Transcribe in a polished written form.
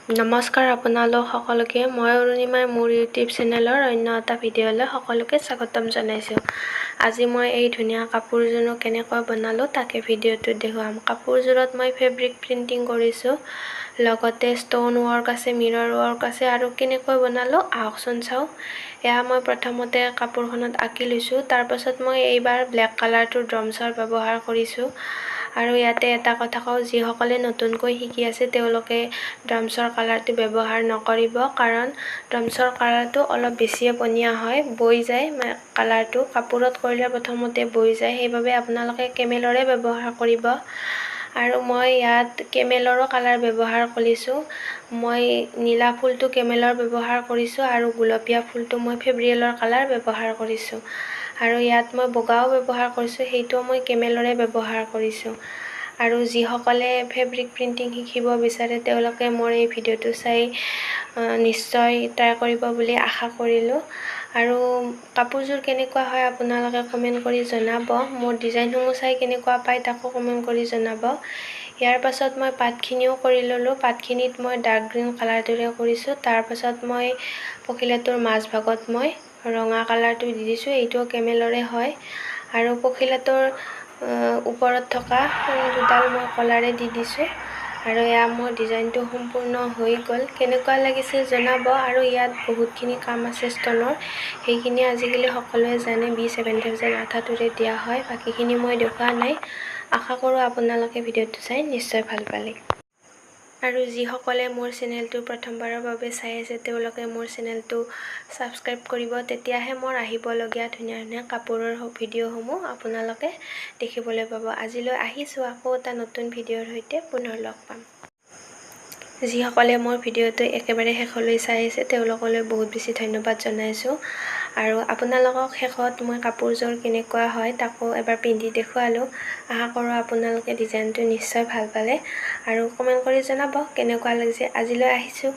নমস্কাৰ আপোনালোক সকলোকে মই অৰুণিমাই মোৰ ইউটিউব চেনেলৰ অন্য এটা ভিডিঅ'লৈ সকলোকে স্বাগতম জনাইছোঁ। আজি মই এই ধুনীয়া কাপোৰযোৰ কেনেকৈ বনালোঁ তাকে ভিডিঅ'টোত দেখুৱাম। কাপোৰযোৰত মই ফেব্ৰিক প্ৰিণ্টিং কৰিছোঁ, লগতে ষ্টন ৱৰ্ক আছে, মিৰৰ ৱৰ্ক আছে আৰু কেনেকৈ বনালোঁ আহকচোন চাওঁ। এয়া মই প্ৰথমতে কাপোৰখনত আঁকি লৈছোঁ, তাৰপাছত মই এইবাৰ ব্লেক কালাৰটোৰ ড্ৰমছৰ ব্যৱহাৰ কৰিছোঁ। আৰু ইয়াতে এটা কথা কওঁ, যিসকলে নতুনকৈ শিকি আছে তেওঁলোকে ড্ৰমছৰ কালাৰটো ব্যৱহাৰ নকৰিব, কাৰণ ড্ৰমছৰ কালাৰটো অলপ বেছিয়ে পনীয়া হয়, বৈ যায় কালাৰটো কাপোৰত কৰিলে প্ৰথমতে বৈ যায়, সেইবাবে আপোনালোকে কেমেলৰে ব্যৱহাৰ কৰিব। আৰু মই ইয়াত কেমেলৰো কালাৰ ব্যৱহাৰ কৰিছোঁ। মই নীলা ফুলটো কেমেলৰ ব্যৱহাৰ কৰিছোঁ আৰু গুলপীয়া ফুলটো মই ফেব্ৰিয়েলৰ কালাৰ ব্যৱহাৰ কৰিছোঁ। আৰু ইয়াত মই বগাও ব্যৱহাৰ কৰিছোঁ, সেইটো মই কেমেলৰে ব্যৱহাৰ কৰিছোঁ। আৰু যিসকলে ফেব্ৰিক প্ৰিণ্টিং শিকিব বিচাৰে তেওঁলোকে মোৰ এই ভিডিঅ'টো চাই নিশ্চয় ট্ৰাই কৰিব বুলি আশা কৰিলোঁ। আৰু কাপোৰযোৰ কেনেকুৱা হয় আপোনালোকে কমেণ্ট কৰি জনাব। মোৰ ডিজাইনসমূহ চাই কেনেকুৱা পায় তাকো কমেণ্ট কৰি জনাব। ইয়াৰ পাছত মই পাতখিনিও কৰি ল'লোঁ। পাতখিনিত মই ডাৰ্ক গ্ৰীণ কালাৰটোৰে কৰিছোঁ। তাৰপাছত মই পখিলাটোৰ মাজভাগত মই ৰঙা কালাৰটো দি দিছোঁ, এইটোও কেমেলৰে হয়। আৰু পখিলাটোৰ ওপৰত থকা দুডাল মই কলাৰে দি দিছোঁ। আৰু এয়া মোৰ ডিজাইনটো সম্পূৰ্ণ হৈ গ'ল। কেনেকুৱা লাগিছে জনাব। আৰু ইয়াত বহুতখিনি কাম আছে ষ্টনৰ, সেইখিনি আজিকালি সকলোৱে জানে, B7000 আঠাটোৰে দিয়া হয়। বাকীখিনি মই দেখুওৱা নাই। আশা কৰোঁ আপোনালোকে ভিডিঅ'টো চাই নিশ্চয় ভাল পালে। আৰু যিসকলে মোৰ চেনেলটো প্ৰথমবাৰৰ বাবে চাই আছে তেওঁলোকে মোৰ চেনেলটো ছাবস্ক্ৰাইব কৰিব, তেতিয়াহে মোৰ আহিবলগীয়া ধুনীয়া ধুনীয়া কাপোৰৰ ভিডিঅ'সমূহ আপোনালোকে দেখিবলৈ পাব। আজিলৈ আহিছোঁ, আকৌ এটা নতুন ভিডিঅ'ৰ সৈতে পুনৰ লগ পাম। যিসকলে মোৰ ভিডিঅ'টো একেবাৰে শেষলৈ চাই আছে তেওঁলোকলৈ বহুত বেছি ধন্যবাদ জনাইছোঁ। আৰু আপোনালোকক শেষত মই কাপোৰযোৰ কেনেকুৱা হয় তাকো এবাৰ পিন্ধি দেখুৱালোঁ। আশা কৰোঁ আপোনালোকে ডিজাইনটো নিশ্চয় ভাল পালে। আৰু কমেণ্ট কৰি জনাব কেনেকুৱা লাগিছে। আজিলৈ আহিছোঁ।